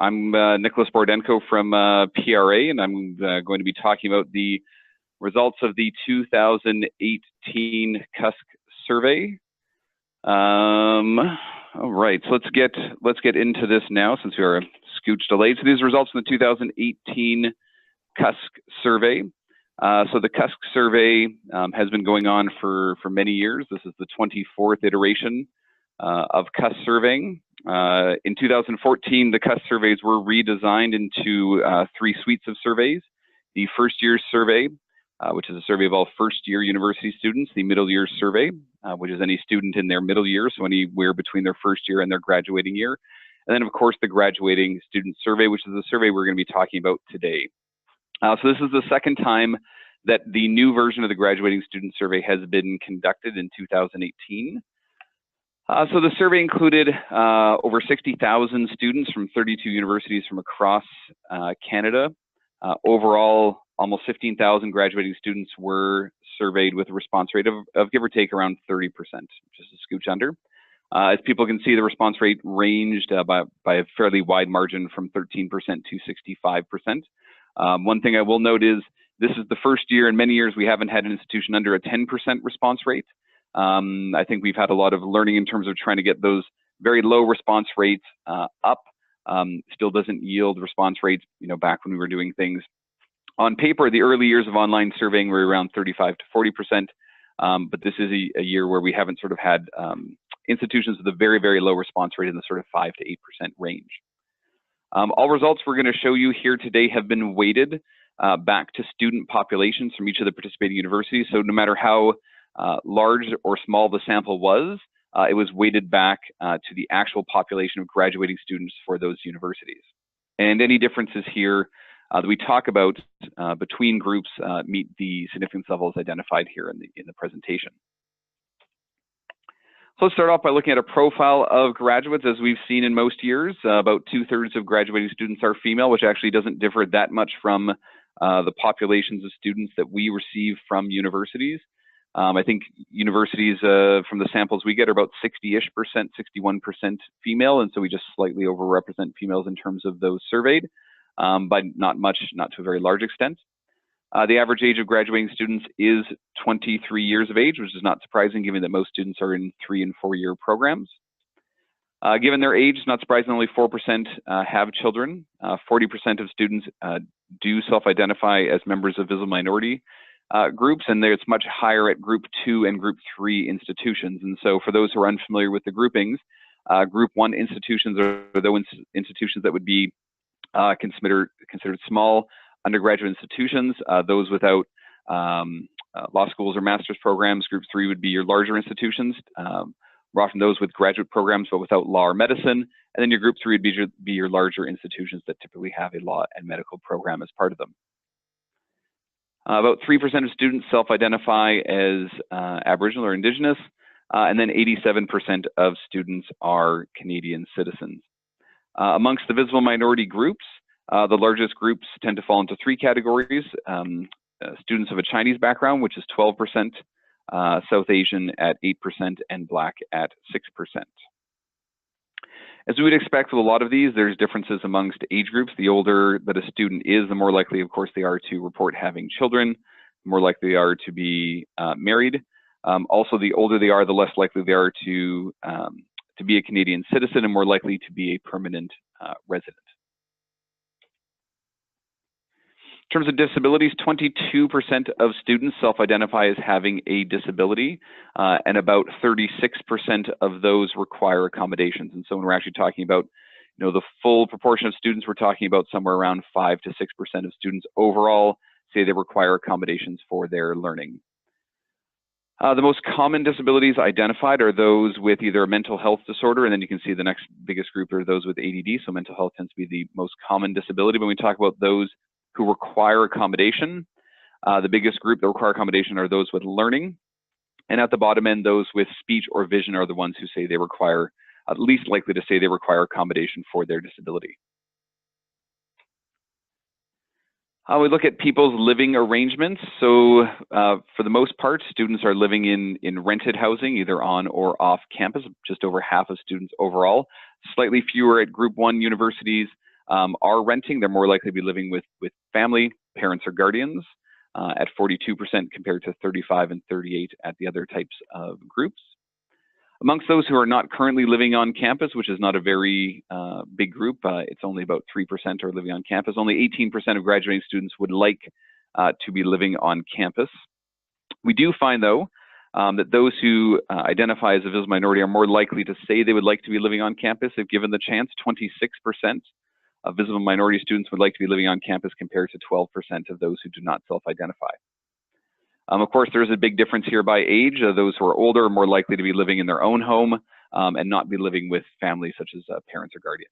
I'm Nicholas Borodenko from PRA, and I'm going to be talking about the results of the 2018 CUSC survey. All right, so let's get into this now, since we are a scooch delayed. So these are results from the 2018 CUSC survey. So the CUSC survey has been going on for many years. This is the 24th iteration of CUSC surveying. In 2014, the CUSC surveys were redesigned into 3 suites of surveys. The first year survey, which is a survey of all first-year university students. The middle year survey, which is any student in their middle year, so anywhere between their first year and their graduating year. And then, of course, the graduating student survey, which is the survey we're going to be talking about today. So this is the second time that the new version of the graduating student survey has been conducted in 2018. So the survey included over 60,000 students from 32 universities from across Canada. Overall, almost 15,000 graduating students were surveyed with a response rate of give or take around 30%, just a scooch under. As people can see, the response rate ranged by a fairly wide margin from 13% to 65%. One thing I will note is this is the first year in many years we haven't had an institution under a 10% response rate. I think we've had a lot of learning in terms of trying to get those very low response rates up. Still doesn't yield response rates, back when we were doing things on paper. The early years of online surveying were around 35 to 40%, but this is a year where we haven't sort of had institutions with a very, very low response rate in the sort of 5 to 8% range. All results we're going to show you here today have been weighted back to student populations from each of the participating universities. So no matter how large or small the sample was, it was weighted back to the actual population of graduating students for those universities. And any differences here that we talk about between groups meet the significance levels identified here in the presentation. So let's start off by looking at a profile of graduates. As we've seen in most years, about 2/3 of graduating students are female, which actually doesn't differ that much from the populations of students that we receive from universities. I think universities, from the samples we get, are about 60-ish%, 61% female, and so we just slightly overrepresent females in terms of those surveyed, but not much, not to a very large extent. The average age of graduating students is 23 years of age, which is not surprising given that most students are in 3- and 4-year programs. Given their age, not surprising, only 4% have children. 40% of students do self-identify as members of visible minority groups, and it's much higher at Group 2 and Group 3 institutions. And so for those who are unfamiliar with the groupings, Group 1 institutions are those institutions that would be considered small undergraduate institutions, those without law schools or master's programs. Group 3 would be your larger institutions, often those with graduate programs but without law or medicine. And then your Group 3 would be your larger institutions that typically have a law and medical program as part of them. About 3% of students self-identify as Aboriginal or Indigenous, and then 87% of students are Canadian citizens. Amongst the visible minority groups, the largest groups tend to fall into 3 categories. Students of a Chinese background, which is 12%, South Asian at 8%, and Black at 6%. As we would expect with a lot of these, there's differences amongst age groups. The older that a student is, the more likely, of course, they are to report having children, the more likely they are to be married. Also, the older they are, the less likely they are to be a Canadian citizen and more likely to be a permanent resident. In terms of disabilities, 22% of students self-identify as having a disability, and about 36% of those require accommodations. And so when we're actually talking about, the full proportion of students, we're talking about somewhere around 5 to 6% of students overall say they require accommodations for their learning. The most common disabilities identified are those with either a mental health disorder, and then you can see the next biggest group are those with ADD. So mental health tends to be the most common disability. When we talk about those who require accommodation, the biggest group that require accommodation are those with learning. And at the bottom end, those with speech or vision are the ones who say they require, at least likely to say they require accommodation for their disability. We look at people's living arrangements. So for the most part, students are living in rented housing, either on or off campus, just over half of students overall. Slightly fewer at Group 1 universities, are renting, they're more likely to be living with family, parents, or guardians at 42% compared to 35 and 38 at the other types of groups. Amongst those who are not currently living on campus, which is not a very big group, it's only about 3% are living on campus. Only 18% of graduating students would like to be living on campus. We do find, though, that those who identify as a visible minority are more likely to say they would like to be living on campus if given the chance. 26% of visible minority students would like to be living on campus compared to 12% of those who do not self-identify. Of course, there's a big difference here by age. Those who are older are more likely to be living in their own home and not be living with families such as parents or guardians.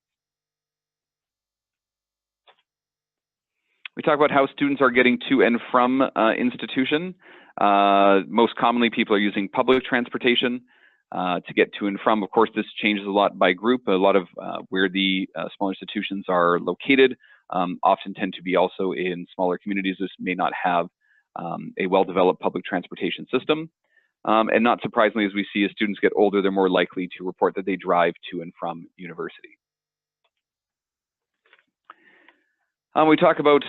We talk about how students are getting to and from institution. Most commonly, people are using public transportation to get to and from. Of course, this changes a lot by group. A lot of where the smaller institutions are located often tend to be also in smaller communities. This may not have a well-developed public transportation system. And not surprisingly, as we see as students get older, they're more likely to report that they drive to and from university. We talk about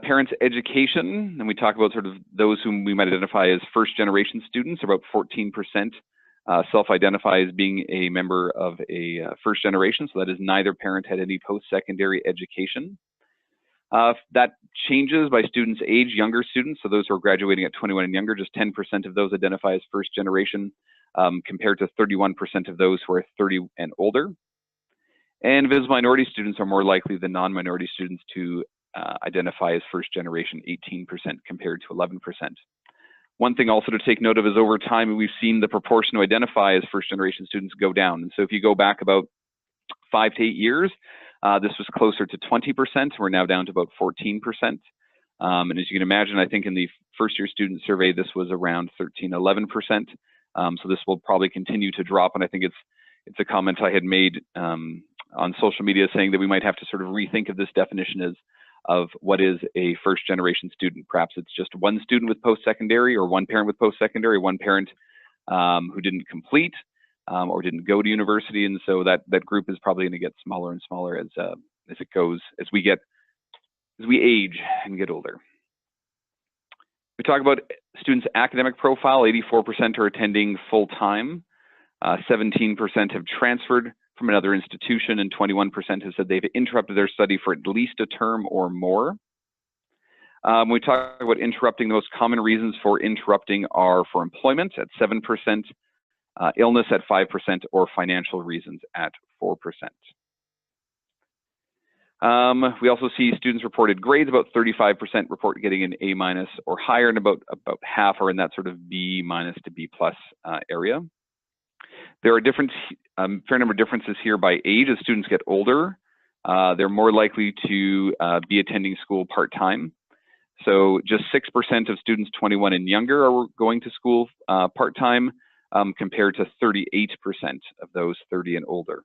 parents' education, and we talk about sort of those whom we might identify as first-generation students. About 14% self-identify as being a member of a first generation, so that is neither parent had any post-secondary education. That changes by students' age. Younger students, so those who are graduating at 21 and younger, just 10% of those identify as first generation, compared to 31% of those who are 30 and older. And visible minority students are more likely than non-minority students to identify as first generation, 18% compared to 11%. One thing also to take note of is over time, we've seen the proportion to identify as first generation students go down. And so if you go back about 5 to 8 years, this was closer to 20%. We're now down to about 14%. And as you can imagine, I think in the first year student survey, this was around 13, 11%. So this will probably continue to drop. And I think it's a comment I had made on social media saying that we might have to sort of rethink of this definition of what is a first generation student. Perhaps it's just one student with post-secondary, or one parent with post-secondary, one parent who didn't complete or didn't go to university, and so that group is probably going to get smaller and smaller as it goes, as we age and get older. We talk about students' academic profile. 84% are attending full-time. 17% have transferred from another institution, and 21% have said they've interrupted their study for at least a term or more. When we talk about interrupting, the most common reasons for interrupting are for employment at 7%, illness at 5%, or financial reasons at 4%. We also see students reported grades. About 35% report getting an A- or higher, and about half are in that sort of B- to B+ area. There are fair number of differences here by age. As students get older, they're more likely to be attending school part-time. So just 6% of students 21 and younger are going to school part-time, compared to 38% of those 30 and older.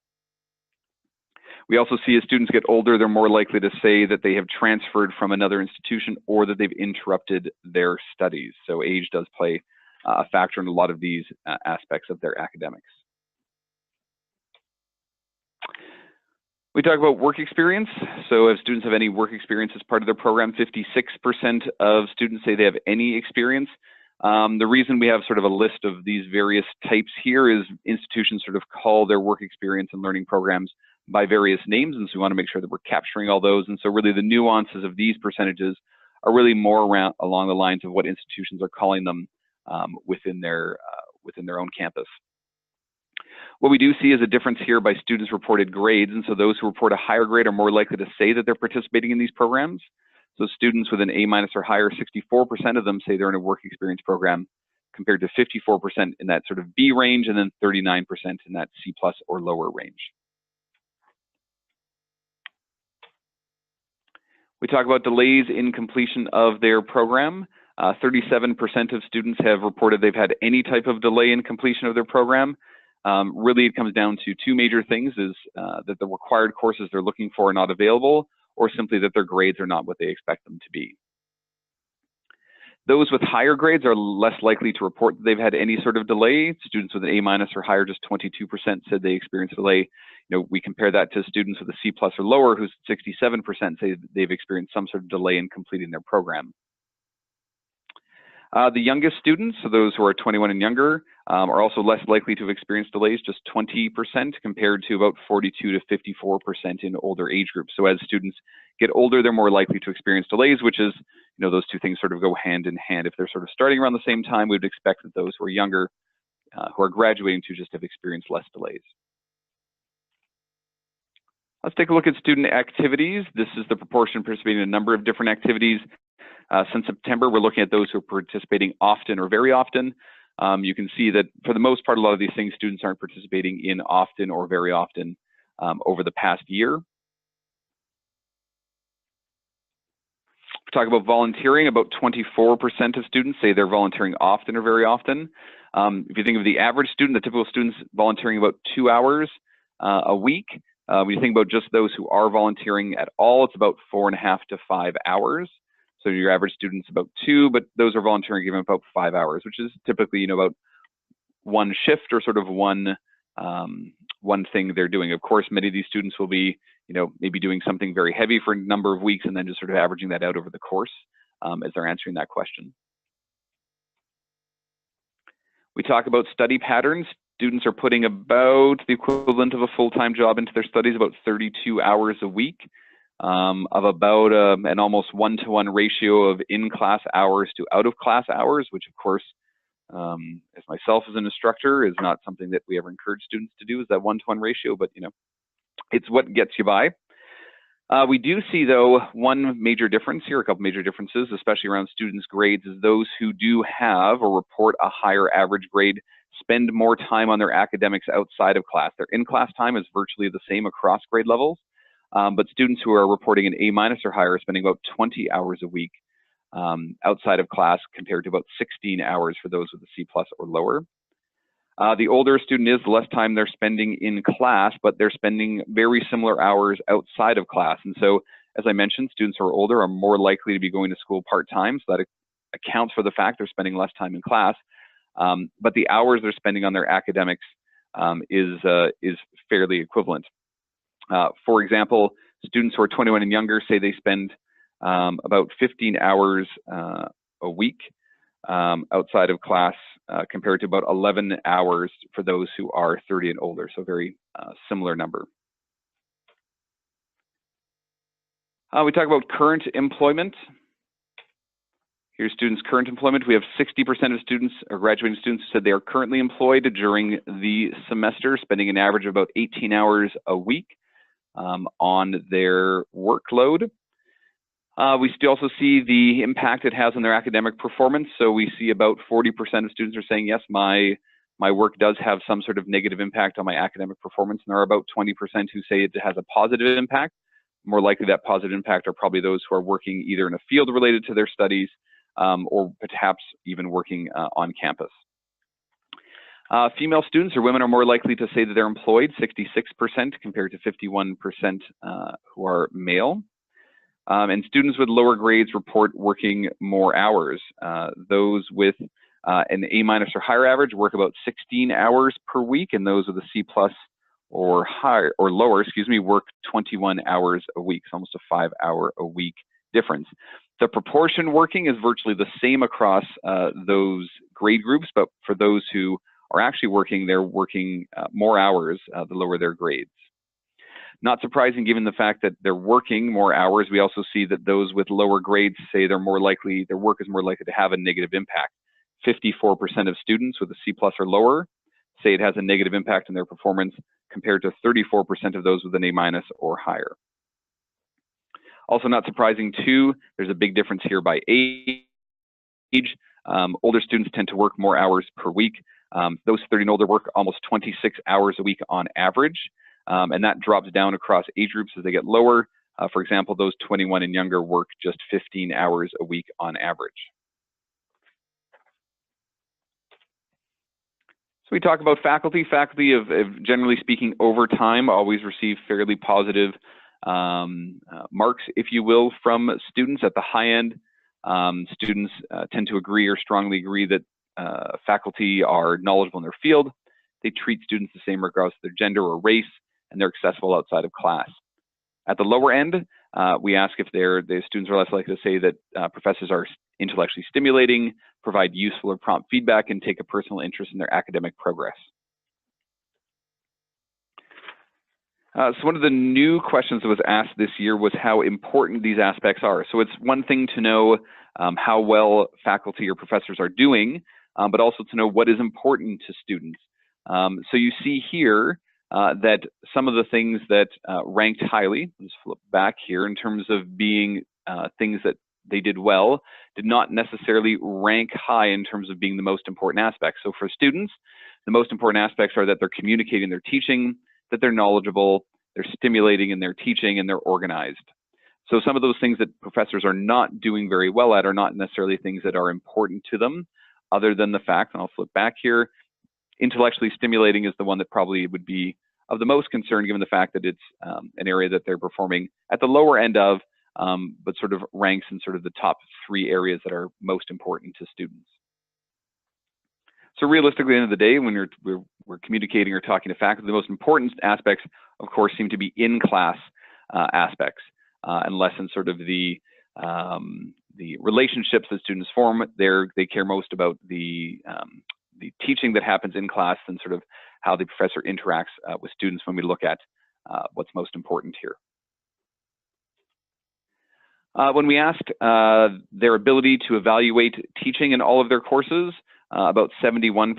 We also see as students get older, they're more likely to say that they have transferred from another institution or that they've interrupted their studies. So age does play a factor in a lot of these aspects of their academics. We talk about work experience. So if students have any work experience as part of their program, 56% of students say they have any experience. The reason we have sort of a list of these various types here is institutions sort of call their work experience and learning programs by various names, and so we want to make sure that we're capturing all those. And so really the nuances of these percentages are really more around along the lines of what institutions are calling them within their own campus. What we do see is a difference here by students' reported grades, and so those who report a higher grade are more likely to say that they're participating in these programs. So students with an A- or higher, 64% of them say they're in a work experience program, compared to 54% in that sort of B range, and then 39% in that C+ or lower range. We talk about delays in completion of their program. 37% of students have reported they've had any type of delay in completion of their program. Really, it comes down to two major things, is that the required courses they're looking for are not available, or simply that their grades are not what they expect them to be. Those with higher grades are less likely to report that they've had any sort of delay. Students with an A- or higher, just 22% said they experienced delay. we compare that to students with a C+ or lower, who's 67% say they've experienced some sort of delay in completing their program. The youngest students, so those who are 21 and younger, are also less likely to have experienced delays, just 20% compared to about 42 to 54% in older age groups. So as students get older, they're more likely to experience delays, which is, those two things sort of go hand in hand. If they're sort of starting around the same time, we would expect that those who are younger, who are graduating to, just have experienced less delays. Let's take a look at student activities. This is the proportion participating in a number of different activities. Since September, we're looking at those who are participating often or very often. You can see that for the most part, a lot of these things, students aren't participating in often or very often over the past year. Talk about volunteering, about 24% of students say they're volunteering often or very often. If you think of the average student, the typical student's volunteering about 2 hours a week. When you think about just those who are volunteering at all, it's about 4.5 to 5 hours. So your average student's about 2, but those are volunteering giving about 5 hours, which is typically, about one shift or sort of one thing they're doing. Of course, many of these students will be, maybe doing something very heavy for a number of weeks and then just sort of averaging that out over the course as they're answering that question. We talk about study patterns. Students are putting about the equivalent of a full-time job into their studies, about 32 hours a week. Of about an almost 1-to-1 ratio of in-class hours to out-of-class hours, which of course, as myself as an instructor, is not something that we ever encourage students to do, is that 1-to-1 ratio, but it's what gets you by. We do see, though, one major difference here, a couple major differences, especially around students' grades, is those who do have or report a higher average grade spend more time on their academics outside of class. Their in-class time is virtually the same across grade levels. But students who are reporting an A- or higher are spending about 20 hours a week outside of class compared to about 16 hours for those with a C+ or lower. The older a student is, the less time they're spending in class, but they're spending very similar hours outside of class. And so, as I mentioned, students who are older are more likely to be going to school part-time, so that accounts for the fact they're spending less time in class. But the hours they're spending on their academics is fairly equivalent. For example, students who are 21 and younger say they spend about 15 hours a week outside of class compared to about 11 hours for those who are 30 and older, so very similar number. We talk about current employment. Here's students' current employment. We have 60% of students, or graduating students, who said they are currently employed during the semester, spending an average of about 18 hours a week on their workload. We still also see the impact it has on their academic performance. So we see about 40% of students are saying, yes, my work does have some sort of negative impact on my academic performance. And there are about 20% who say it has a positive impact. More likely that positive impact are probably those who are working either in a field related to their studies or perhaps even working on campus. Female students or women are more likely to say that they're employed, 66% compared to 51% who are male. And students with lower grades report working more hours. Those with an A- or higher average work about 16 hours per week, and those with a C+ or higher or lower, work 21 hours a week. It's almost a 5-hour a week difference. The proportion working is virtually the same across those grade groups, but for those who are actually working, they're working more hours the lower their grades. Not surprising given the fact that they're working more hours, we also see that those with lower grades say their work is more likely to have a negative impact. 54% of students with a C+ or lower say it has a negative impact on their performance compared to 34% of those with an A- or higher. Also not surprising too, there's a big difference here by age. Older students tend to work more hours per week. Those 30 and older work almost 26 hours a week on average, and that drops down across age groups as they get lower. For example, those 21 and younger work just 15 hours a week on average. So we talk about faculty. Faculty have generally speaking, over time, always receive fairly positive marks, if you will, from students at the high end. Students tend to agree or strongly agree that faculty are knowledgeable in their field. They treat students the same regardless of their gender or race. and they're accessible outside of class. At the lower end, we ask if the students are less likely to say that professors are intellectually stimulating, provide useful or prompt feedback, and take a personal interest in their academic progress. So one of the new questions that was asked this year was how important these aspects are. So it's one thing to know how well faculty or professors are doing, but also to know what is important to students. So you see here that some of the things that ranked highly, let's flip back here, in terms of being things that they did well, did not necessarily rank high in terms of being the most important aspects. So for students, the most important aspects are that they're communicating their teaching, that they're knowledgeable, they're stimulating in their teaching, and they're organized. So some of those things that professors are not doing very well at are not necessarily things that are important to them, other than the fact, and I'll flip back here, intellectually stimulating is the one that probably would be of the most concern, given the fact that it's an area that they're performing at the lower end of, but sort of ranks in sort of the top 3 areas that are most important to students. So realistically, at the end of the day, when we're communicating or talking to faculty, the most important aspects, of course, seem to be in-class aspects, and less in sort of the relationships that students form. They care most about the teaching that happens in class and sort of how the professor interacts with students when we look at what's most important here. When we asked their ability to evaluate teaching in all of their courses, about 71%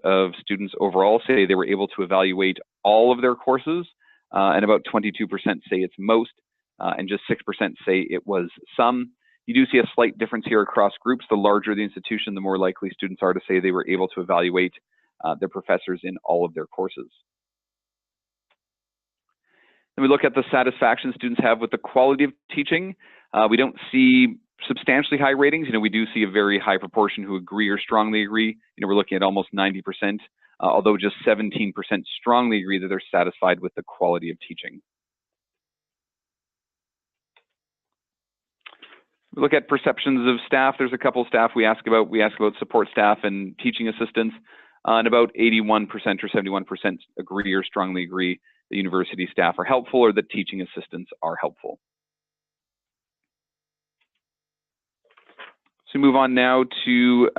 of students overall say they were able to evaluate all of their courses, and about 22% say it's most, and just 6% say it was some. You do see a slight difference here across groups. The larger the institution, the more likely students are to say they were able to evaluate their professors in all of their courses. Then we look at the satisfaction students have with the quality of teaching. We don't see substantially high ratings. We do see a very high proportion who agree or strongly agree. We're looking at almost 90%, although just 17% strongly agree that they're satisfied with the quality of teaching. We look at perceptions of staff. There's a couple of staff we ask about. We ask about support staff and teaching assistants, and about 81% or 71% agree or strongly agree that university staff are helpful or that teaching assistants are helpful. So we move on now to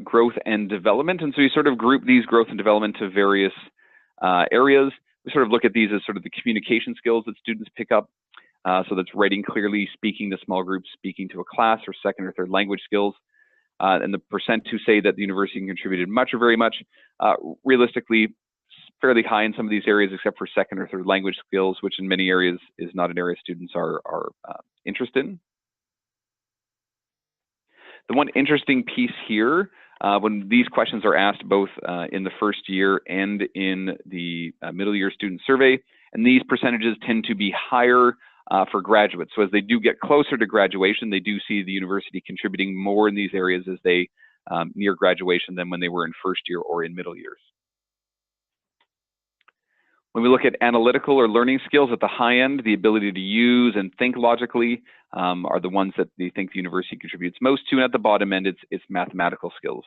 growth and development. And so you sort of group these growth and development to various areas. We sort of look at these as sort of the communication skills that students pick up. So that's writing clearly, speaking to small groups, speaking to a class, or second or third language skills. And the percent who say that the university contributed much or very much, realistically, fairly high in some of these areas, except for second or third language skills, which in many areas is not an area students are interested in. The one interesting piece here, when these questions are asked both in the first year and in the middle year student survey, and these percentages tend to be higher for graduates. So as they do get closer to graduation, they do see the university contributing more in these areas as they near graduation than when they were in first year or in middle years. When we look at analytical or learning skills at the high end, the ability to use and think logically are the ones that they think the university contributes most to. And at the bottom end, it's mathematical skills.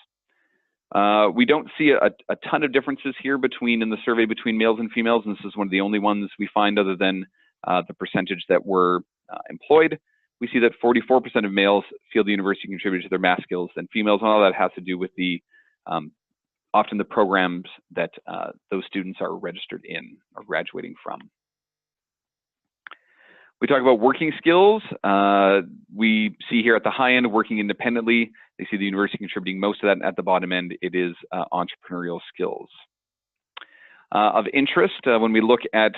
We don't see a ton of differences here in the survey between males and females, and this is one of the only ones we find other than the percentage that were employed. We see that 44% of males feel the university contributed to their math skills than females, and all that has to do with the often the programs that those students are registered in or graduating from. We talk about working skills. We see here at the high end, working independently. They see the university contributing most of that, and at the bottom end, it is entrepreneurial skills. Of interest, when we look at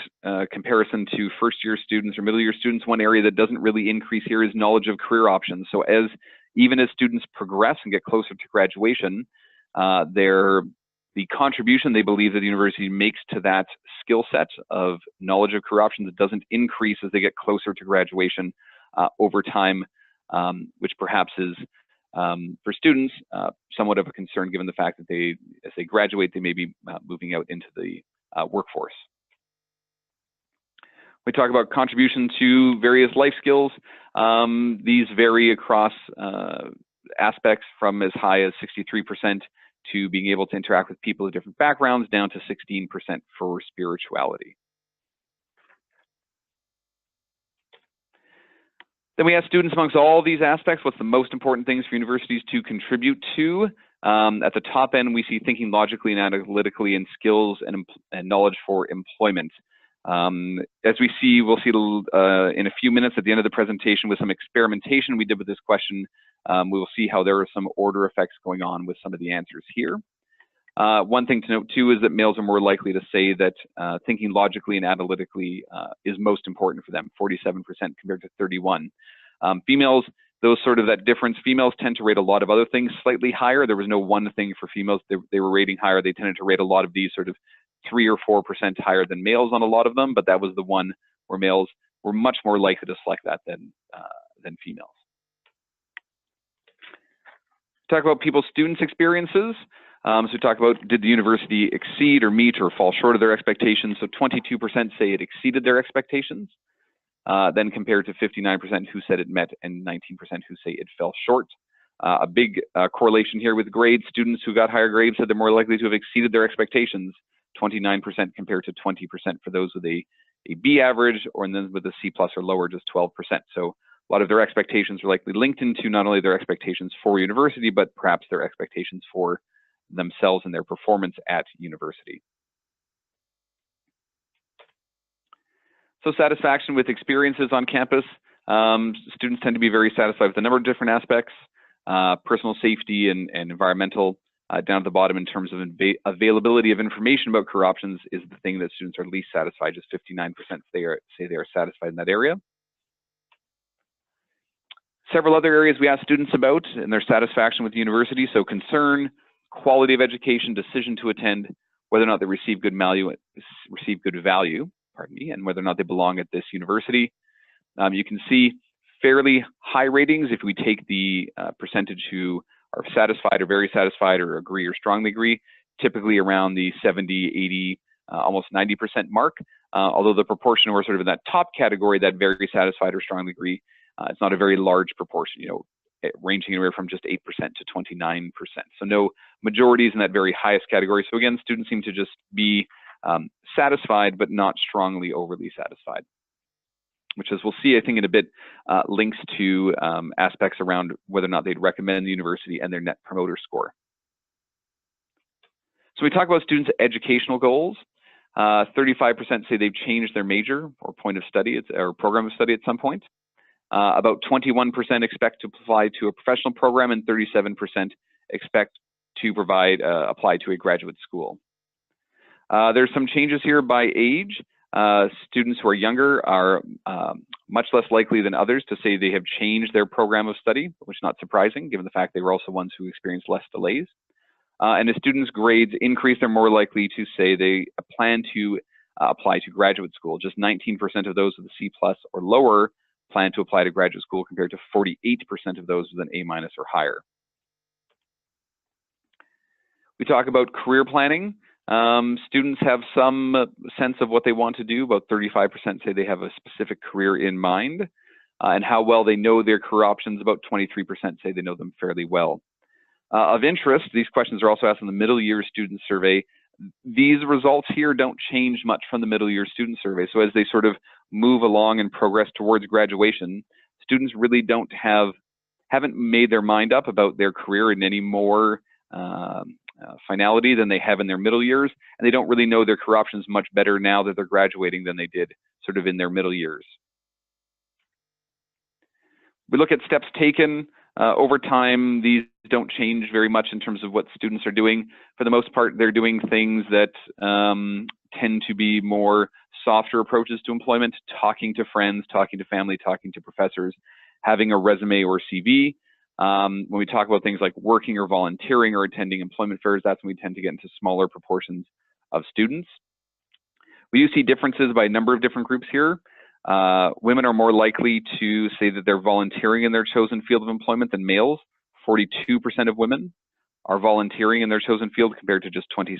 comparison to first-year students or middle-year students, one area that doesn't really increase here is knowledge of career options. So even as students progress and get closer to graduation, the contribution they believe that the university makes to that skill set of knowledge of career options doesn't increase as they get closer to graduation over time, which perhaps is for students somewhat of a concern given the fact that as they graduate, they may be moving out into the workforce. We talk about contribution to various life skills. These vary across aspects from as high as 63% to being able to interact with people of different backgrounds down to 16% for spirituality. Then we asked students amongst all these aspects, what's the most important things for universities to contribute to? At the top end, we see thinking logically and analytically and skills and knowledge for employment. As we see, we'll see in a few minutes at the end of the presentation with some experimentation we did with this question. We will see how there are some order effects going on with some of the answers here. One thing to note too is that males are more likely to say that thinking logically and analytically is most important for them, 47% compared to 31%. Females, that difference, females tend to rate a lot of other things slightly higher. There was no one thing for females they were rating higher. They tended to rate a lot of these sort of 3 or 4% higher than males on a lot of them, but that was the one where males were much more likely to select that than females. Talk about people's students' experiences. So we talk about, did the university exceed or meet or fall short of their expectations? So 22% say it exceeded their expectations, then compared to 59% who said it met and 19% who say it fell short. A big correlation here with grades. Students who got higher grades said they're more likely to have exceeded their expectations, 29% compared to 20% for those with a B average, or then with a C+ or lower, just 12%. So a lot of their expectations are likely linked into not only their expectations for university, but perhaps their expectations for themselves and their performance at university. So satisfaction with experiences on campus. Students tend to be very satisfied with a number of different aspects. Personal safety and environmental. Down at the bottom, in terms of availability of information about career options, is the thing that students are least satisfied. Just 59% say they are satisfied in that area. Several other areas we asked students about and their satisfaction with the university. So concern, quality of education, decision to attend, whether or not they receive good value, and whether or not they belong at this university. You can see fairly high ratings if we take the percentage who are satisfied or very satisfied or agree or strongly agree, typically around the 70, 80, almost 90% mark. Although the proportion we're sort of in that top category, that very satisfied or strongly agree, it's not a very large proportion, ranging anywhere from just 8% to 29%. So no majorities in that very highest category. So again, students seem to just be satisfied, but not strongly overly satisfied, which, as we'll see, I think in a bit, links to aspects around whether or not they'd recommend the university and their net promoter score. So we talk about students' educational goals. 35% say they've changed their major or point of study or program of study at some point. About 21% expect to apply to a professional program, and 37% expect to apply to a graduate school. There's some changes here by age. Students who are younger are much less likely than others to say they have changed their program of study, which is not surprising given the fact they were also ones who experienced less delays. And as students' grades increase, they're more likely to say they plan to apply to graduate school. Just 19% of those with a C+ or lower plan to apply to graduate school, compared to 48% of those with an A- or higher. We talk about career planning. Students have some sense of what they want to do. About 35% say they have a specific career in mind, and how well they know their career options. About 23% say they know them fairly well. Of interest, these questions are also asked in the middle year student survey. These results here don't change much from the middle year student survey. So as they sort of move along and progress towards graduation, students really haven't made their mind up about their career in any more finality than they have in their middle years, and they don't really know their career options much better now that they're graduating than they did sort of in their middle years. We look at steps taken. Over time, these don't change very much in terms of what students are doing. For the most part, they're doing things that tend to be more softer approaches to employment, talking to friends, talking to family, talking to professors, having a resume or CV. When we talk about things like working or volunteering or attending employment fairs, that's when we tend to get into smaller proportions of students. We do see differences by a number of different groups here. Women are more likely to say that they're volunteering in their chosen field of employment than males. 42% of women are volunteering in their chosen field compared to just 26%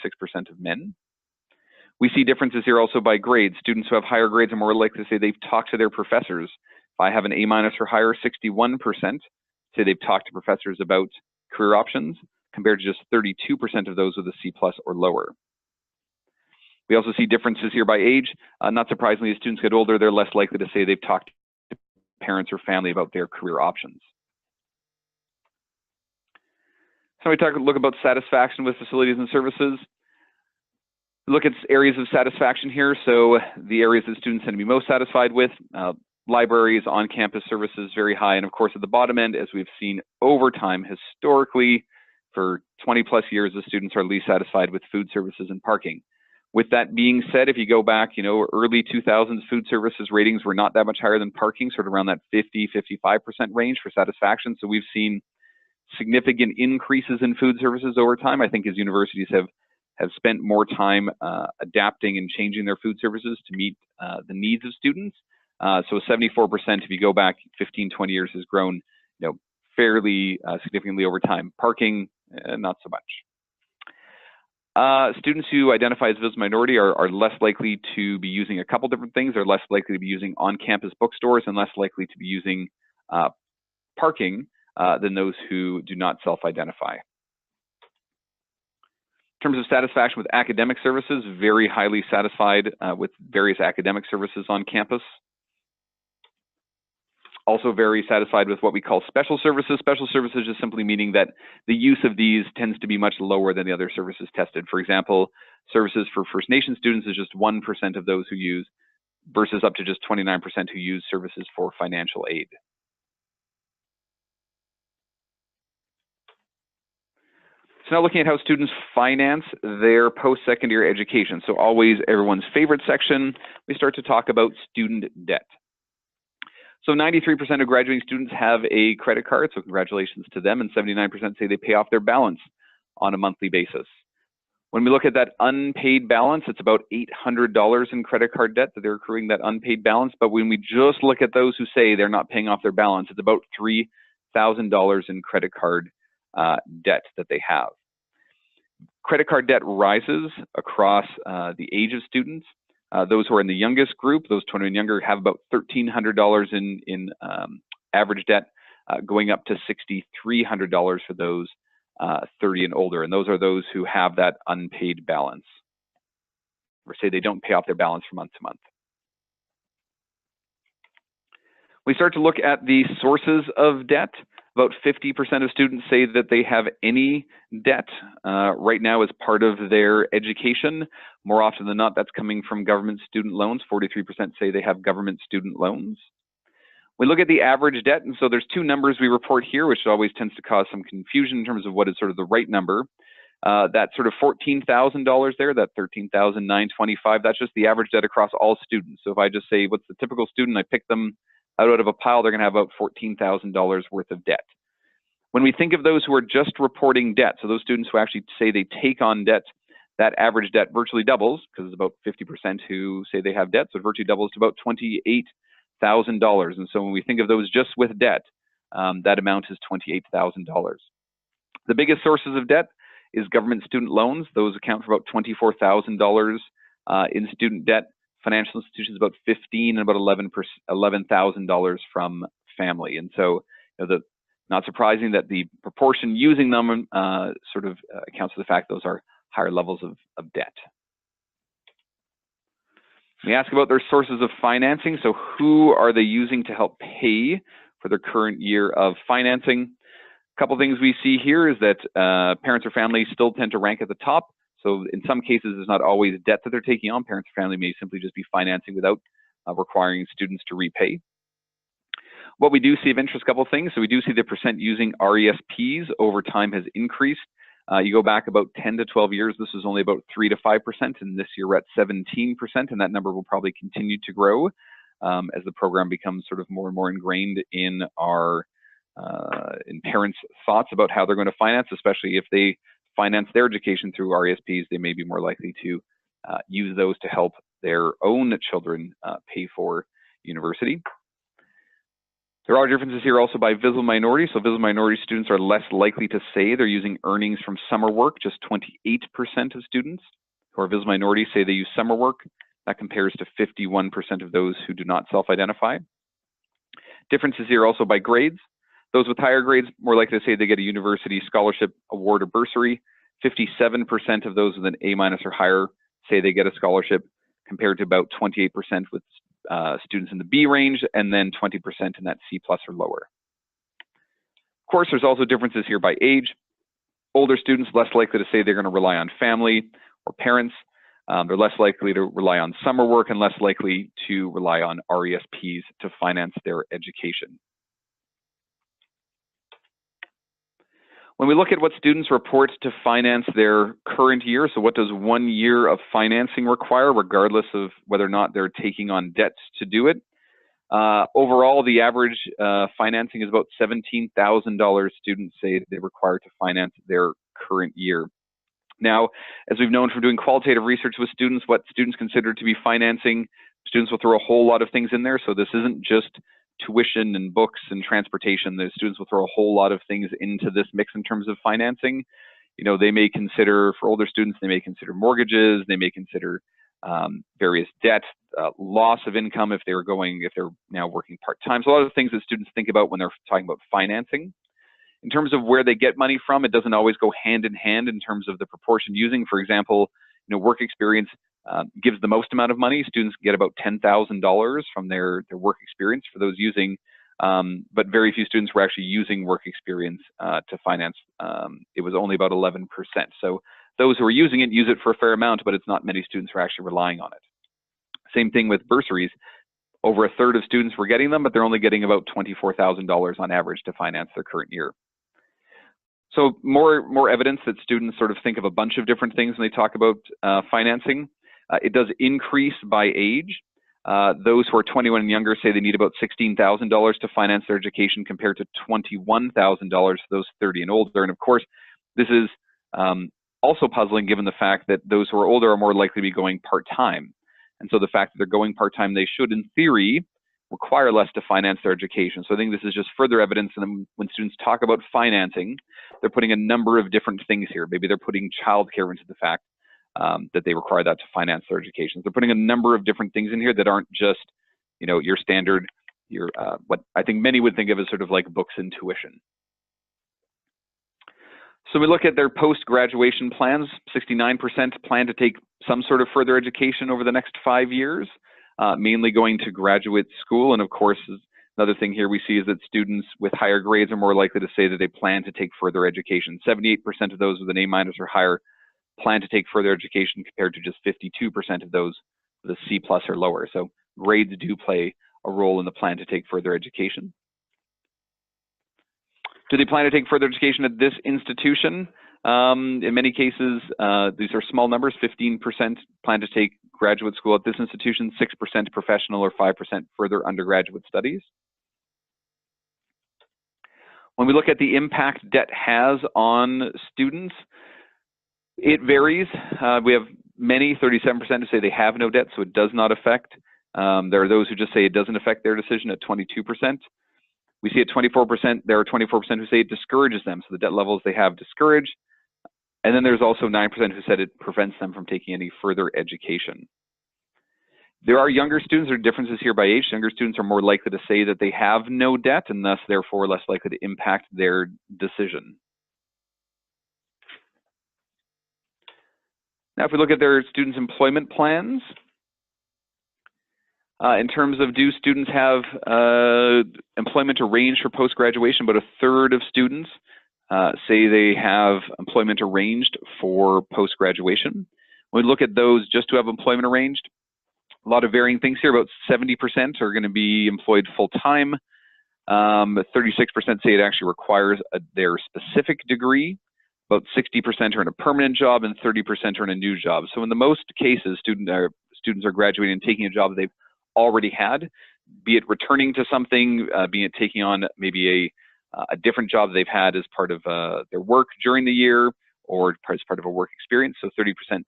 of men. We see differences here also by grades. Students who have higher grades are more likely to say they've talked to their professors. If I have an A- or higher, 61% say they've talked to professors about career options, compared to just 32% of those with a C+ or lower. We also see differences here by age. Not surprisingly, as students get older, they're less likely to say they've talked to parents or family about their career options. So we look about satisfaction with facilities and services. Look at areas of satisfaction here. So the areas that students tend to be most satisfied with, libraries, on-campus services, very high. And of course, at the bottom end, as we've seen over time, historically, for 20 plus years, the students are least satisfied with food services and parking. With that being said, if you go back, early 2000s, food services ratings were not that much higher than parking, sort of around that 50–55% range for satisfaction. So we've seen significant increases in food services over time. I think as universities have spent more time adapting and changing their food services to meet the needs of students. So 74%, if you go back 15–20 years, has grown, fairly significantly over time. Parking, not so much. Students who identify as visible minority are less likely to be using a couple different things. They're less likely to be using on-campus bookstores and less likely to be using parking than those who do not self-identify. In terms of satisfaction with academic services, very highly satisfied with various academic services on campus. Also very satisfied with what we call special services. Special services just simply meaning that the use of these tends to be much lower than the other services tested. For example, services for First Nation students is just 1% of those who use, versus up to just 29% who use services for financial aid. So now looking at how students finance their post-secondary education. So always everyone's favorite section, we start to talk about student debt. So 93% of graduating students have a credit card, so congratulations to them, and 79% say they pay off their balance on a monthly basis. When we look at that unpaid balance, it's about $800 in credit card debt that they're accruing, that unpaid balance. But when we just look at those who say they're not paying off their balance, it's about $3,000 in credit card debt that they have. Credit card debt rises across the age of students. Those who are in the youngest group, those 20 and younger, have about $1,300 in average debt, going up to $6,300 for those 30 and older. And those are those who have that unpaid balance, or say they don't pay off their balance from month to month. We start to look at the sources of debt. About 50% of students say that they have any debt right now as part of their education. More often than not, that's coming from government student loans. 43% say they have government student loans. We look at the average debt, and so there's two numbers we report here, which always tends to cause some confusion in terms of what is sort of the right number. That sort of $14,000 there, that $13,925, that's just the average debt across all students. So if I just say, what's the typical student, I pick them out of a pile, they're going to have about $14,000 worth of debt. When we think of those who are just reporting debt, so those students who actually say they take on debt, that average debt virtually doubles, because it's about 50% who say they have debt, so it virtually doubles to about $28,000. And so when we think of those just with debt, that amount is $28,000. The biggest sources of debt is government student loans. Those account for about $24,000 in student debt. Financial institutions about $15,000 and about $11,000 from family. And so, not surprising that the proportion using them sort of accounts for the fact those are higher levels of debt. We ask about their sources of financing. So who are they using to help pay for their current year of financing? A couple things we see here is that parents or families still tend to rank at the top. So in some cases, there's not always debt that they're taking on. Parents or family may simply just be financing without requiring students to repay. What we do see of interest, a couple of things. So we do see the percent using RESPs over time has increased. You go back about 10 to 12 years, this was only about 3 to 5%, and this year we're at 17%, and that number will probably continue to grow as the program becomes sort of more and more ingrained in our in parents' thoughts about how they're going to finance, especially if they finance their education through RESPs, they may be more likely to use those to help their own children pay for university. There are differences here also by visible minority. So visible minority students are less likely to say they're using earnings from summer work. Just 28% of students who are visible minority say they use summer work. That compares to 51% of those who do not self-identify. Differences here also by grades. Those with higher grades more likely to say they get a university scholarship, award, or bursary. 57% of those with an A- or higher say they get a scholarship, compared to about 28% with students in the B range, and then 20% in that C+ or lower. Of course, there's also differences here by age. Older students less likely to say they're going to rely on family or parents. They're less likely to rely on summer work and less likely to rely on RESPs to finance their education. When we look at what students report to finance their current year, so what does 1 year of financing require, regardless of whether or not they're taking on debts to do it? Overall, the average financing is about $17,000 students say they require to finance their current year. Now, as we've known from doing qualitative research with students, what students consider to be financing, students will throw a whole lot of things in there. So this isn't just tuition and books and transportation. The students will throw a whole lot of things into this mix in terms of financing. You know, they may consider, for older students, they may consider mortgages, they may consider various debt, loss of income if they're now working part-time. So a lot of things that students think about when they're talking about financing. In terms of where they get money from, it doesn't always go hand in hand in terms of the proportion using. For example, you know, work experience gives the most amount of money. Students get about $10,000 from their work experience for those using, but very few students were actually using work experience to finance. It was only about 11%. So those who are using it use it for a fair amount, but it's not many students who are actually relying on it. Same thing with bursaries. Over a third of students were getting them, but they're only getting about $24,000 on average to finance their current year. So more evidence that students sort of think of a bunch of different things when they talk about financing. It does increase by age. Those who are 21 and younger say they need about $16,000 to finance their education compared to $21,000 for those 30 and older. And of course, this is also puzzling given the fact that those who are older are more likely to be going part-time. And so the fact that they're going part-time, they should, in theory, require less to finance their education. So I think this is just further evidence. And when students talk about financing, they're putting a number of different things here. Maybe they're putting childcare into the fact that they require that to finance their education. They're putting a number of different things in here that aren't just, you know, your standard, what I think many would think of as sort of like books and tuition. So we look at their post-graduation plans. 69% plan to take some sort of further education over the next 5 years, mainly going to graduate school. And of course, another thing here we see is that students with higher grades are more likely to say that they plan to take further education. 78% of those with an A- or higher plan to take further education compared to just 52% of those with a C+ or lower. So grades do play a role in the plan to take further education. Do they plan to take further education at this institution? In many cases, these are small numbers. 15% plan to take graduate school at this institution, 6% professional, or 5% further undergraduate studies. When we look at the impact debt has on students, it varies. We have many, 37% who say they have no debt, so it does not affect. There are those who just say it doesn't affect their decision at 22%. We see at 24%, there are 24% who say it discourages them, so the debt levels they have discourage. And then there's also 9% who said it prevents them from taking any further education. There are younger students, there are differences here by age. Younger students are more likely to say that they have no debt and thus therefore less likely to impact their decision. Now, if we look at their students' employment plans, in terms of do students have employment arranged for post-graduation, about a third of students say they have employment arranged for post-graduation. When we look at those just to have employment arranged, a lot of varying things here. About 70% are going to be employed full-time. 36% say it actually requires their specific degree. About 60% are in a permanent job and 30% are in a new job. So in the most cases, students are graduating and taking a job that they've already had, be it returning to something, be it taking on maybe a different job they've had as part of their work during the year or as part of a work experience. So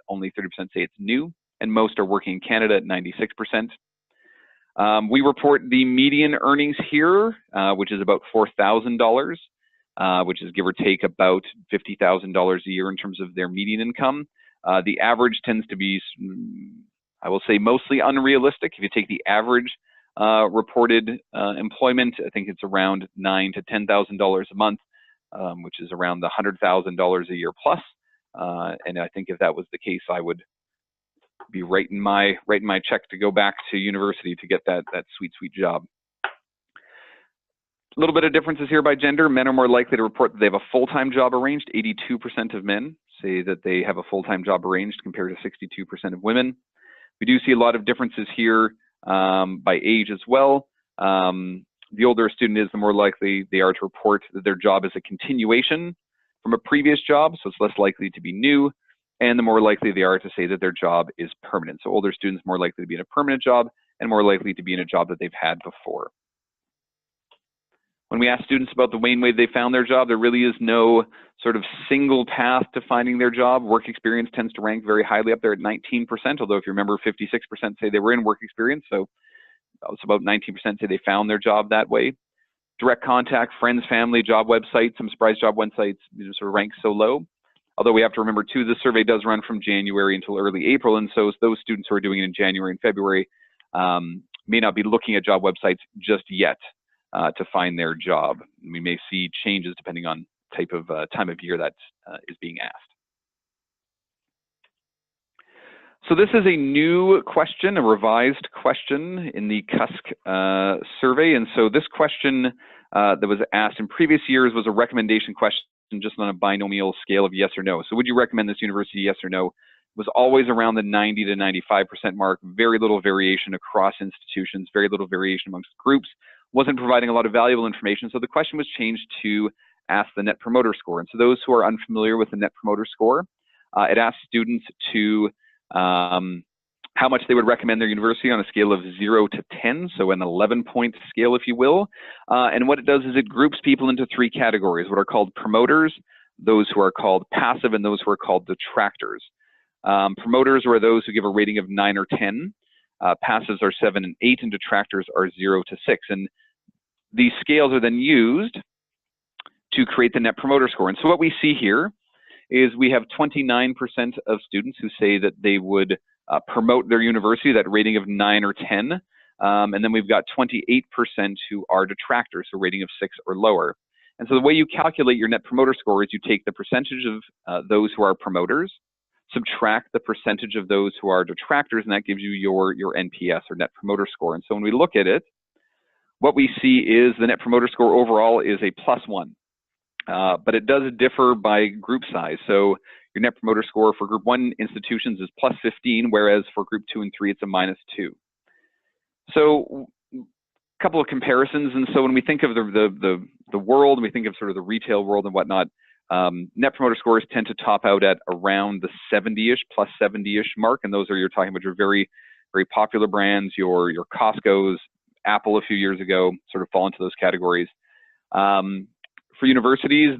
only 30% say it's new, and most are working in Canada at 96%. We report the median earnings here, which is about $4,000, which is give or take about $50,000 a year in terms of their median income. The average tends to be, I will say, mostly unrealistic. If you take the average reported employment, I think it's around $9,000 to $10,000 a month, which is around the $100,000 a year plus. And I think if that was the case, I would be writing my check to go back to university to get that sweet job. A little bit of differences here by gender. Men are more likely to report that they have a full-time job arranged. 82% of men say that they have a full-time job arranged compared to 62% of women. We do see a lot of differences here by age as well. The older a student is, the more likely they are to report that their job is a continuation from a previous job, so it's less likely to be new, and the more likely they are to say that their job is permanent. So older students more likely to be in a permanent job and more likely to be in a job that they've had before. When we ask students about the main way they found their job, there really is no sort of single path to finding their job. Work experience tends to rank very highly up there at 19%, although if you remember, 56% say they were in work experience, so it's about 19% say they found their job that way. Direct contact, friends, family, job websites, some surprise job websites sort of rank so low. Although we have to remember too, the survey does run from January until early April, and so those students who are doing it in January and February may not be looking at job websites just yet to find their job. We may see changes depending on type of time of year that is being asked. So this is a new question, a revised question in the CUSC survey. And so this question that was asked in previous years was a recommendation question just on a binomial scale of yes or no. So would you recommend this university, yes or no? It was always around the 90 to 95% mark, very little variation across institutions, very little variation amongst groups, wasn't providing a lot of valuable information. So the question was changed to ask the Net Promoter Score. And so those who are unfamiliar with the Net Promoter Score, it asked students to how much they would recommend their university on a scale of 0 to 10, so an 11-point scale, if you will. And what it does is it groups people into three categories, what are called promoters, those who are called passive, and those who are called detractors. Promoters are those who give a rating of 9 or 10. Passives are 7 and 8, and detractors are 0 to 6. And these scales are then used to create the Net Promoter Score. And so what we see here is we have 29% of students who say that they would promote their university, that rating of 9 or 10. And then we've got 28% who are detractors, so rating of 6 or lower. And so the way you calculate your Net Promoter Score is you take the percentage of those who are promoters, subtract the percentage of those who are detractors, and that gives you your NPS, or Net Promoter Score. And so when we look at it, what we see is the Net Promoter Score overall is a +1. But it does differ by group size. So your Net Promoter Score for Group 1 institutions is +15, whereas for Group 2 and 3, it's a -2. So a couple of comparisons. And so when we think of the world, we think of sort of the retail world and whatnot, Net Promoter Scores tend to top out at around the 70-ish, +70-ish mark. And those are, you're talking about your very, very popular brands, your Costco's, Apple a few years ago sort of fall into those categories. For universities,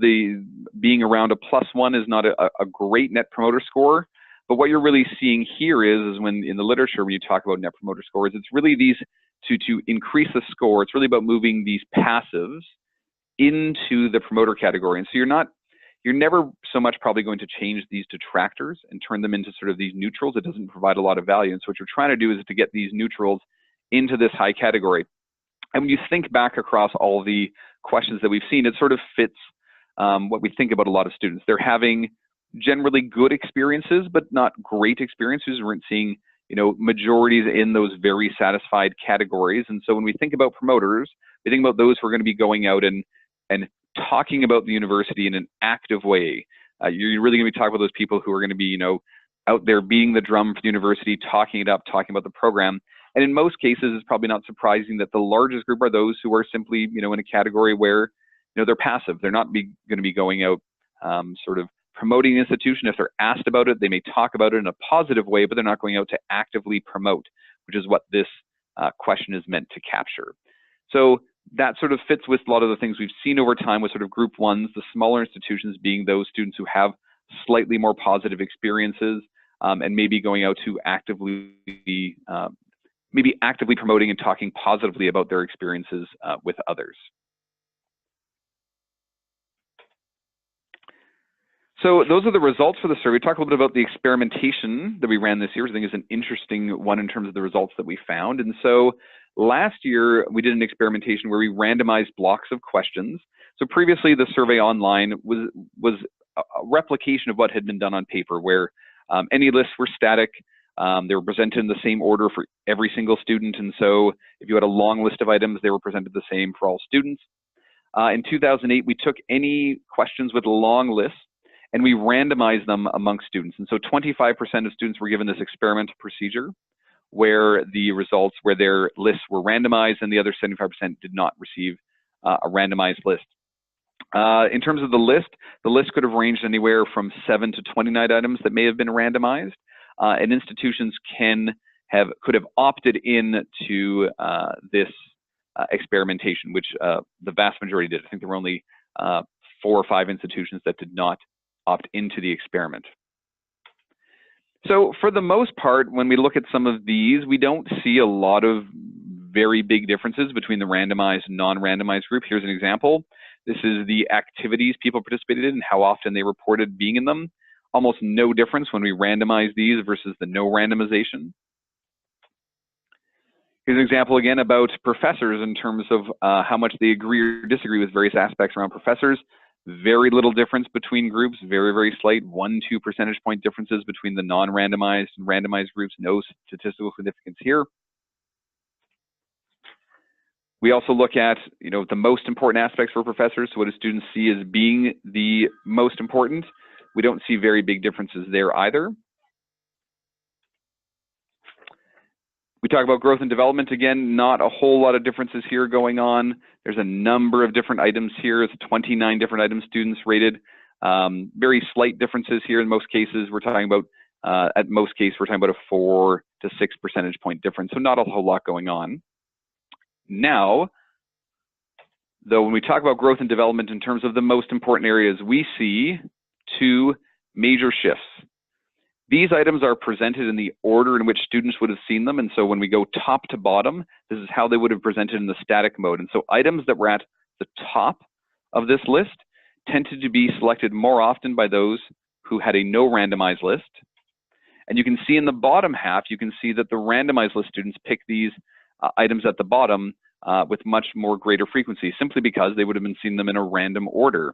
being around a +1 is not a great Net Promoter Score. But what you're really seeing here is when in the literature, when you talk about Net Promoter Scores, it's really these to increase the score. It's really about moving these passives into the promoter category. And so you're never so much probably going to change these detractors and turn them into sort of these neutrals. It doesn't provide a lot of value. And so what you're trying to do is to get these neutrals into this high category. And when you think back across all the questions that we've seen, it sort of fits what we think about a lot of students. They're having generally good experiences, but not great experiences. We're seeing, majorities in those very satisfied categories. And so when we think about promoters, we think about those who are going to be going out and talking about the university in an active way. You're really going to be talking about those people who are going to be, out there beating the drum for the university, talking it up, talking about the program. And in most cases, it's probably not surprising that the largest group are those who are simply, in a category where, they're passive. They're not going to be going out sort of promoting the institution. If they're asked about it, they may talk about it in a positive way, but they're not going out to actively promote, which is what this question is meant to capture. So that sort of fits with a lot of the things we've seen over time with sort of Group 1s, the smaller institutions being those students who have slightly more positive experiences and maybe going out to actively promoting and talking positively about their experiences with others. So those are the results for the survey. Talk a little bit about the experimentation that we ran this year, which I think is an interesting one in terms of the results that we found. And so last year, we did an experimentation where we randomized blocks of questions. So previously, the survey online was a replication of what had been done on paper, where any lists were static. They were presented in the same order for every single student, and so if you had a long list of items, they were presented the same for all students. In 2008, we took any questions with long lists and we randomized them amongst students. And so 25% of students were given this experimental procedure where the results, where their lists were randomized, and the other 75% did not receive a randomized list. In terms of the list could have ranged anywhere from 7 to 29 items that may have been randomized, and institutions could have opted in to this experimentation, which the vast majority did. I think there were only 4 or 5 institutions that did not opt into the experiment. So for the most part, when we look at some of these, we don't see a lot of very big differences between the randomized and non-randomized group. Here's an example. This is the activities people participated in and how often they reported being in them. Almost no difference when we randomize these versus the no randomization. Here's an example again about professors in terms of how much they agree or disagree with various aspects around professors. Very little difference between groups, very, very slight, 1-2 percentage point differences between the non-randomized and randomized groups, no statistical significance here. We also look at, the most important aspects for professors. So what do students see as being the most important? We don't see very big differences there either. We talk about growth and development. Again, not a whole lot of differences here going on. There's a number of different items here. It's 29 different items students rated. Very slight differences here in most cases. We're talking about, at most cases, we're talking about a 4 to 6 percentage point difference. So not a whole lot going on. Now, though, when we talk about growth and development in terms of the most important areas, we see 2 major shifts. These items are presented in the order in which students would have seen them. And so when we go top to bottom, this is how they would have presented in the static mode. And so items that were at the top of this list tended to be selected more often by those who had a no randomized list. And you can see in the bottom half, you can see that the randomized list students pick these items at the bottom with much more greater frequency, simply because they would have been seeing them in a random order.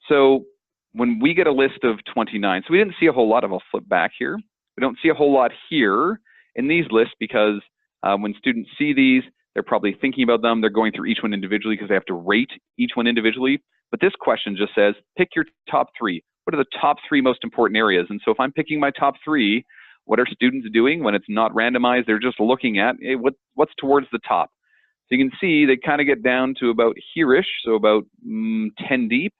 So when we get a list of 29, so we didn't see a whole lot of, I'll flip back here. We don't see a whole lot here in these lists because when students see these, they're probably thinking about them. They're going through each one individually because they have to rate each one individually. But this question just says, pick your top 3. What are the top 3 most important areas? And so if I'm picking my top 3, what are students doing when it's not randomized? They're just looking at, hey, what's towards the top. So you can see they kind of get down to about here-ish, so about 10 deep.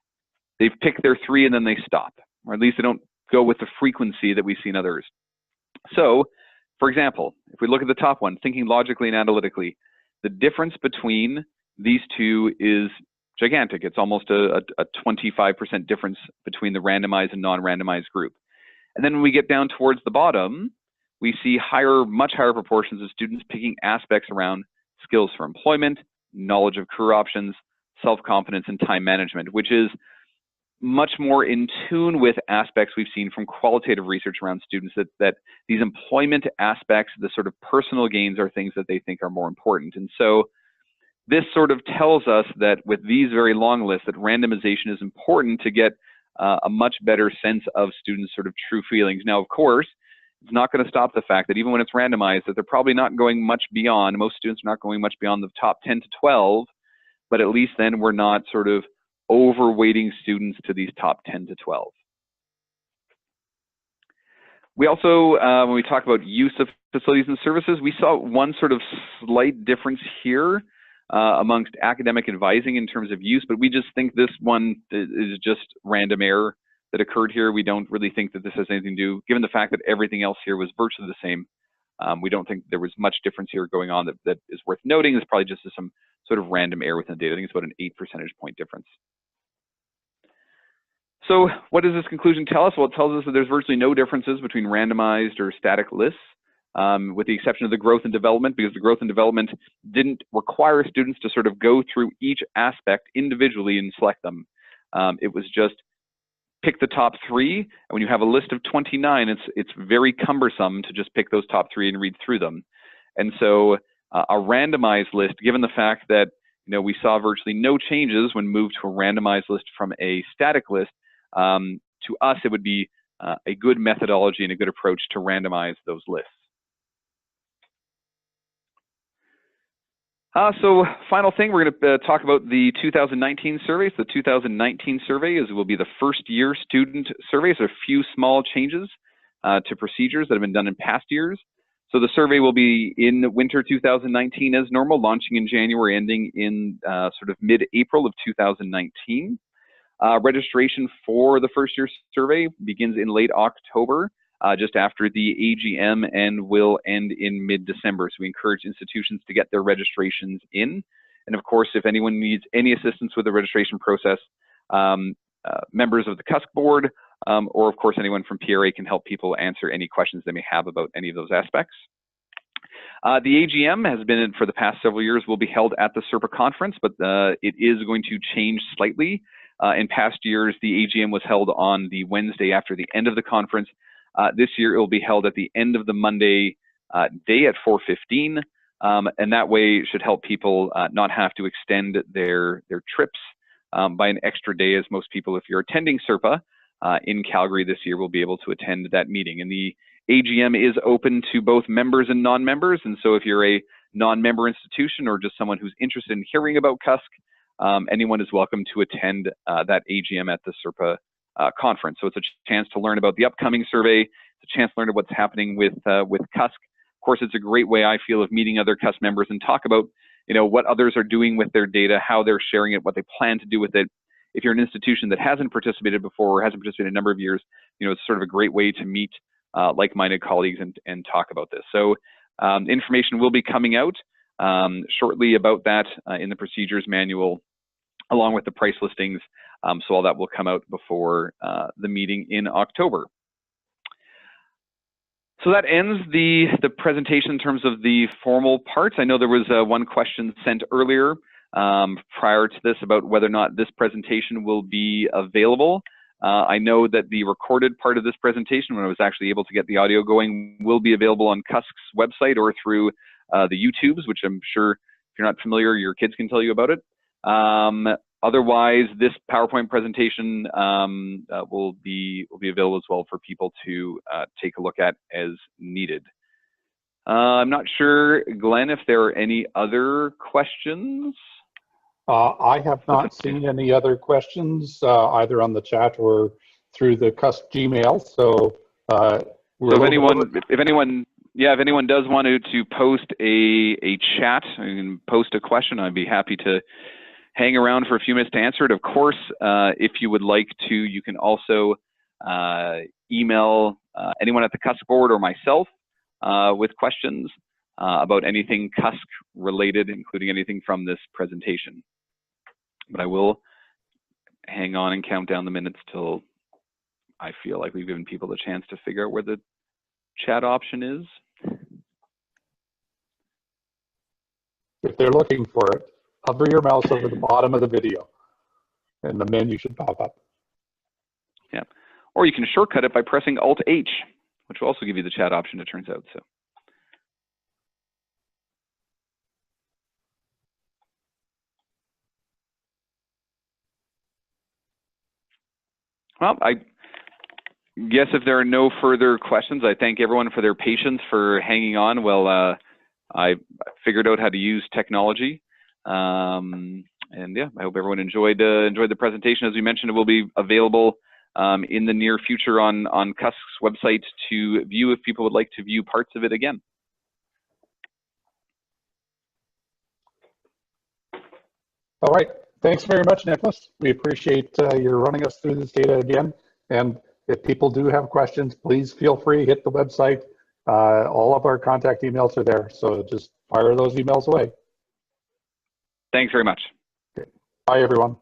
They've picked their 3 and then they stop, or at least they don't go with the frequency that we see in others. So, for example, if we look at the top one, thinking logically and analytically, the difference between these 2 is gigantic. It's almost a 25% difference between the randomized and non-randomized group. And then when we get down towards the bottom, we see much higher proportions of students picking aspects around skills for employment, knowledge of career options, self-confidence, and time management, which is much more in tune with aspects we've seen from qualitative research around students, that these employment aspects, the sort of personal gains, are things that they think are more important. And so this sort of tells us that with these very long lists, that randomization is important to get a much better sense of students' sort of true feelings. Now, of course, it's not going to stop the fact that even when it's randomized, that they're probably not going much beyond, most students are not going much beyond the top 10 to 12, but at least then we're not sort of overweighting students to these top 10 to 12. We also, when we talk about use of facilities and services, we saw one sort of slight difference here amongst academic advising in terms of use, but we just think this one is just random error that occurred here. We don't really think that this has anything to do, given the fact that everything else here was virtually the same. We don't think there was much difference here going on that is worth noting. It's probably just some sort of random error within the data. I think it's about an 8 percentage point difference. So what does this conclusion tell us? Well, it tells us that there's virtually no differences between randomized or static lists, with the exception of the growth and development, because the growth and development didn't require students to sort of go through each aspect individually and select them. It was just pick the top 3, and when you have a list of 29, it's very cumbersome to just pick those top 3 and read through them. And so a randomized list, given the fact that we saw virtually no changes when moved to a randomized list from a static list, to us it would be a good methodology and a good approach to randomize those lists. So final thing, we're going to talk about the 2019 surveys. The 2019 survey will be the first year student surveys. There are a few small changes to procedures that have been done in past years. So the survey will be in winter 2019 as normal, launching in January, ending in sort of mid-April of 2019. Registration for the first year survey begins in late October, just after the AGM, and will end in mid-December. So we encourage institutions to get their registrations in. And of course, if anyone needs any assistance with the registration process, members of the CUSC board, or of course anyone from PRA can help people answer any questions they may have about any of those aspects. The AGM has been, for the past several years, will be held at the SERPA conference, but it is going to change slightly. In past years, the AGM was held on the Wednesday after the end of the conference. This year, it will be held at the end of the Monday day at 4:15, and that way it should help people not have to extend their trips by an extra day, as most people, if you're attending SERPA in Calgary this year, will be able to attend that meeting. And the AGM is open to both members and non-members, and so if you're a non-member institution or just someone who's interested in hearing about CUSC, anyone is welcome to attend that AGM at the SERPA conference. So it's a chance to learn about the upcoming survey. It's a chance to learn what's happening with CUSC. Of course, it's a great way, I feel, of meeting other CUSC members and talk about, you know, what others are doing with their data, how they're sharing it, what they plan to do with it. If you're an institution that hasn't participated before or hasn't participated in a number of years, you know, it's sort of a great way to meet like-minded colleagues and talk about this. So information will be coming out shortly about that in the procedures manual, along with the price listings. So all that will come out before the meeting in October. So that ends the presentation in terms of the formal parts. I know there was one question sent earlier prior to this about whether or not this presentation will be available. I know that the recorded part of this presentation, when I was actually able to get the audio going, will be available on CUSC's website or through the YouTubes, which I'm sure if you're not familiar, your kids can tell you about it. Otherwise, this PowerPoint presentation will be available as well for people to take a look at as needed. I'm not sure, Glenn, if there are any other questions. I have not seen any other questions either on the chat or through the CUSC Gmail. So, if anyone does want to post a chat, you can post a question. I'd be happy to hang around for a few minutes to answer it. Of course, if you would like to, you can also email anyone at the CUSC board or myself with questions about anything CUSC related, including anything from this presentation. But I will hang on and count down the minutes till I feel like we've given people the chance to figure out where the chat option is. If they're looking for it, hover your mouse over the bottom of the video and the menu should pop up. Yeah, or you can shortcut it by pressing Alt-H, which will also give you the chat option, it turns out. So. Well, I guess if there are no further questions, I thank everyone for their patience, for hanging on while I figured out how to use technology. And yeah, I hope everyone enjoyed the presentation. As we mentioned, it will be available in the near future on CUSC's website to view if people would like to view parts of it again. All right. Thanks very much, Nicholas. We appreciate your running us through this data again. And if people do have questions, please feel free, hit the website. All of our contact emails are there. So just fire those emails away. Thanks very much. Okay. Bye, everyone.